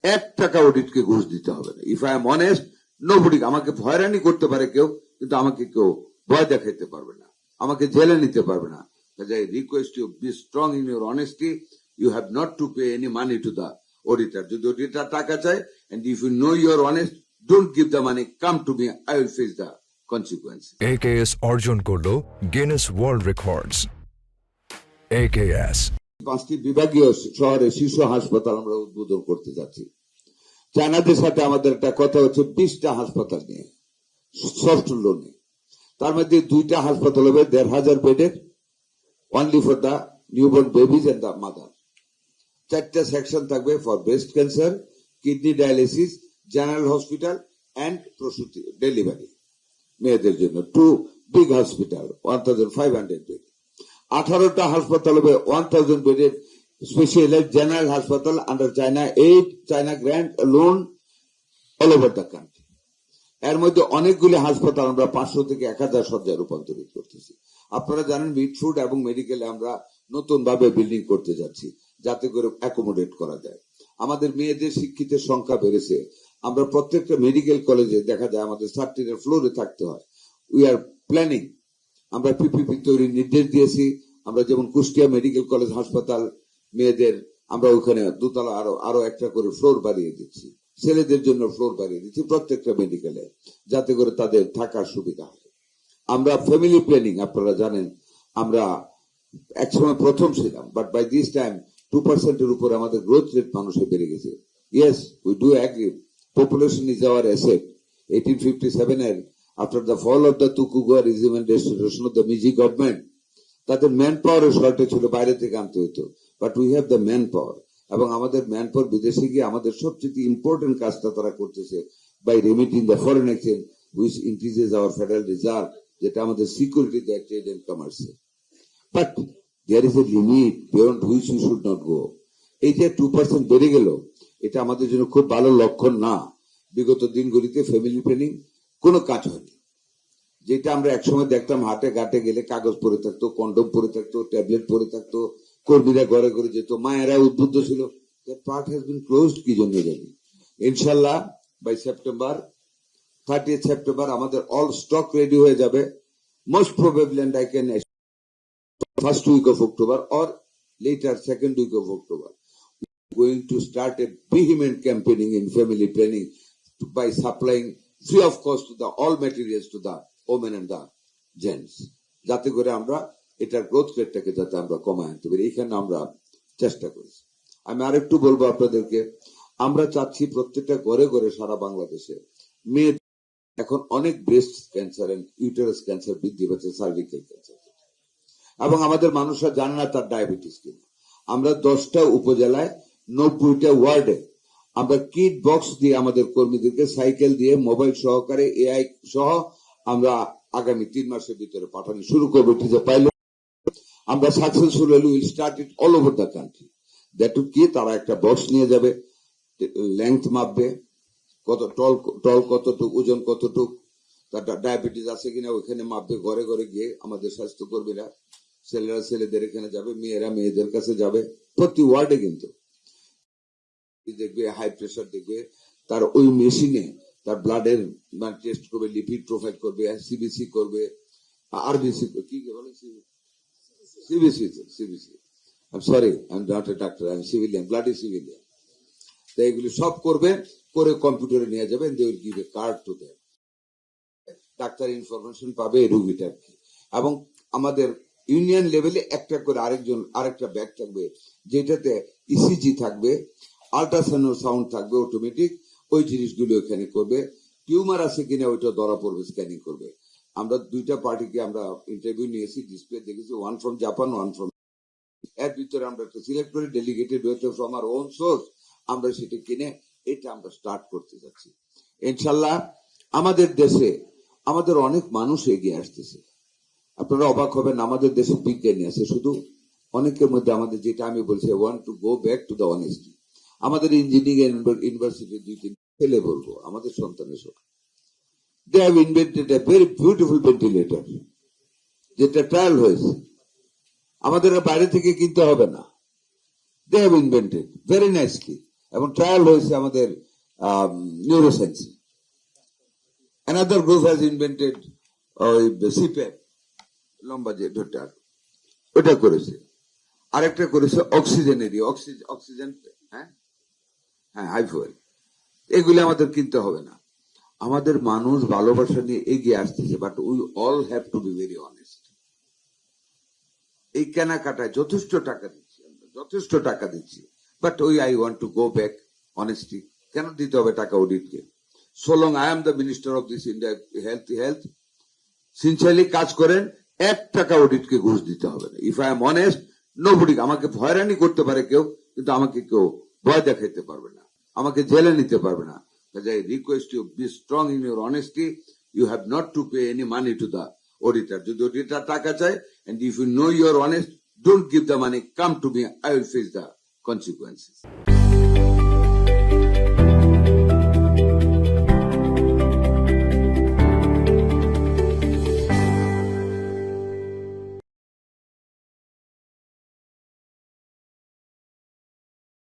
1 টাকা অডিটকে ঘুষ দিতে হবে না। If I am honest, nobody আমাকে হয়রানি করতে পারে কেউ, কিন্তু আমাকে কেউ ভয় দেখাইতে পারবে না, আমাকে জেলে নিতে পারবে না। I request you, be strong in your honesty. You have not to pay any money to the auditor. যদি auditor টাকা চায়, and if you know you are honest, don't give the money, come to me, I will face the consequences. AKS অর্জন করলো Guinness world records. AKS 5টি বিভাগীয় শহরে শিশু হাসপাতাল আমরা উদ্বোধন করতে যাচ্ছি। চায়নাদের সাথে আমাদের একটা কথা হচ্ছে 20টা হাসপাতাল নিয়ে, সফট লোনে। তার মধ্যে 2টা হাসপাতাল হবে 1,500 বেডের, only for the newborn babies and the mother. 4টা সেকশন থাকবে for breast cancer, kidney dialysis, general hospital and প্রসূতি ডেলিভারি মেয়েদের জন্য। 2 big hospital, 1,500 bed। 18টা হাসপাতাল হবে 1,000 বেডের স্পেশালাইজড জেনারেল হাসপাতাল under China aid, China grant loan all over the country. এর মধ্যে অনেকগুলি হাসপাতাল আমরা 500 থেকে 1,000 শয্যায় রূপান্তরিত করতেছি। আপনারা জানেন মিডফুড এবং মেডিকেলে আমরা নতুন ভাবে বিল্ডিং করতে যাচ্ছি, যাতে করে অ্যাকোমোডেট করা যায়। আমাদের মেয়েদের শিক্ষিতের সংখ্যা বেড়েছে। আমরা প্রত্যেকটা মেডিকেল কলেজে দেখা যায় আমাদের 30 ফ্লোরে থাকতে হয়। উই আর প্ল্যানিং, আমরা পিপিপি তৈরির নির্দেশ দিয়েছি। আমরা যেমন কুষ্টিয়া মেডিকেল কলেজ হাসপাতাল মেয়েদের, আমরা ওখানে 2 তলা আরো একটা করে ফ্লোর বাড়িয়ে দিচ্ছি। ছেলেদের জন্য ফ্লোর বাড়িয়ে দিচ্ছি প্রত্যেকটা মেডিকেলে, যাতে করে তাদের থাকার সুবিধা হয়। আমরা ফ্যামিলি প্ল্যানিং, আপনারা জানেন আমরা একসময় প্রথম ছিলাম, বাট বাই দিস টাইম 2% উপরে আমাদের গ্রোথ রেট মানুষের বেড়ে গেছে। Yes, we do agree, population is our asset. 1857 after the fall of the Tokugawa regime and restoration of the Meiji government, তাদের ম্যান পাওয়ারের শর্টেজ ছিল, বাইরে থেকে আনতে হতো, but we have the man power. এবং আমাদের ম্যান পাওয়ার বিদেশে গিয়ে আমাদের সবচেয়ে ইম্পর্টেন্ট কাজটা তারা করতেছে by remitting the foreign exchange, which increases our federal reserve, যেটা আমাদের সিকিউরিটি দেয় ট্রেড এন্ড কমার্সে। But there is a limit beyond which we should not go. এই যে 2% বেড়ে গেল, এটা আমাদের জন্য খুব ভালো লক্ষণ না। বিগত দিনগুলিতে ফ্যামিলি প্ল্যানিং কোনো কাজ হয়নি। যেটা আমরা একসময় দেখতাম, হাটে ঘাটে গেলে কাগজ পরে থাকতো, কন্ডম পরে থাকতো, ট্যাবলেট পরে থাকতো, কর্মীরা ঘরে ঘরে যেত, মায়েরা উদ্বুদ্ধ ছিল। That part has been closed, কি জন্য জানি। ইনশাল্লাহ বাই সেপ্টেম্বর, 30th সেপ্টেম্বর আমাদের অল স্টক রেডি হয়ে যাবে। Most probably, and I can first week of October or later second week of October, going to start a vehement campaigning in family planning by supplying free of cost to the all materials to the women and the gents, যাতে করে আমরা এটার growth রেটটাকে যাতে আমরা কমায় আনতে পারি, এখানে আমরা চেষ্টা করেছি। আমি আরেকটু বলবো আপনাদেরকে, আমরা চাচ্ছি প্রত্যেকটা ঘরে ঘরে সারা বাংলাদেশে মেয়ে, এখন অনেক breast cancer and uterus cancer বৃদ্ধি পাচ্ছে, সার্ভিক্যাল ক্যান্সার, এবং আমাদের মানুষরা জানে না তার ডায়াবেটিস কিনা। আমরা 10টা উপজেলায় 90টা ওয়ার্ডে আমরা কিট বক্স দিয়ে আমাদের কর্মীদেরকে সাইকেল দিয়ে মোবাইল সহকারে এআই সহ আমরা আগামী 3 মাসের ভিতরে পাঠানো শুরু করবো। ইট ইজ এ পাইলট, আমরা সাকসেসফুল হলে will start it all over the country. That কি, তারা একটা বক্স নিয়ে যাবে, লেংথ মাপবে, কত টল কতটুক, ওজন কতটুক, তার ডায়াবেটিস আছে কিনা ওইখানে মাপবে। ঘরে ঘরে গিয়ে আমাদের স্বাস্থ্য কর্মীরা, ছেলেরা ছেলেদের এখানে যাবে, মেয়েরা মেয়েদের কাছে যাবে, প্রতি ওয়ার্ডে কিন্তু দেখবে, হাই প্রেশার দেখবে, তার ওই মেশিনে তার ব্লাডের টেস্ট করবে, লিপিড প্রোফাইল করবে, সিবিসি করবে, আরবিসি, কি বলে CBC, CBC, I am sorry, I am not a doctor, I am civilian, bloody civilian. তাই এগুলি সব করবে, করে কম্পিউটারে নিয়ে যাবে, they will give a card to them. Doctor information পাবে রোগীটার কি। এবং আমাদের ইউনিয়ন লেভেলে একটা করে আরেকটা ব্যাগ থাকবে, যেটাতে ইসিজি থাকবে, আল্ট্রাসাউন্ড থাকবে অটোমেটিক, ওই জিনিসগুলো এখানে করবে। টিউমার আছে কিনা ওইটা ধরা পড়বে, স্ক্যানিং করবে। আমরা 2টা পার্টিকে আমরা ইন্টারভিউ নিয়েছি, ডিসপ্লে দেখেছি, one from Japan, one from, এর ভিতরে আমরা একটা সিলেক্ট করে ডেলিগেটেড হয়েছে ফ্রম আর ওন সোর্স, আমরা সেটা কিনে এটা আমরা স্টার্ট করতে যাচ্ছি। ইনশাল্লাহ আমাদের দেশে আমাদের অনেক মানুষ এগিয়ে আসতেছে। আপনারা অবাক হবেন, আমাদের দেশে বিজ্ঞানী আছে শুধু, অনেকের মধ্যে আমাদের, যেটা আমি বলছি, want to go back to the honesty. আমাদের ইঞ্জিনিয়ারিং ইউনিভার্সিটি 2-3 ছেলে বলবো, আমাদের সন্তানের সব, they have invented a very beautiful ventilator, যেটা ট্রায়াল হয়েছে, আমাদের বাইরে থেকে কিনতে হবে না। They have invented very nicely. এবং ট্রায়াল হয়েছে আমাদের neuroscience. Another group has invented ওই সিপ্যাপ, লম্বা যে ঢোটার, ওটা করেছে। আরেকটা করেছে অক্সিজেনেরই, অক্সিজেন, হ্যাঁ হ্যাঁ, হাই ফুয়েল। এগুলি আমাদের কিনতে হবে না। আমাদের মানুষ ভালোবাসা নিয়ে এগিয়ে আসতেছে, but we all have to be very honest. এই কেনাকাটায় যথেষ্ট টাকা দিচ্ছি আমরা, যথেষ্ট টাকা দিচ্ছি, but I want to go back honesty. কেন দিতে হবে টাকা অডিটকে? So long I am the minister of this India health, sincerely কাজ করেন, 1 টাকা অডিটকে ঘুষ দিতে হবে না। If I am honest, nobody, আমাকে ভয়রানি করতে পারে কেউ, কিন্তু আমাকে কেউ ভয় দেখাইতে পারবে না, আমাকে জেলে নিতে পারবে না। I request you, be strong in your honesty. You have not to pay any money to the auditor. যদি auditor টাকা চায়, and if you know you are honest, don't give the money, come to me, I will face the consequences.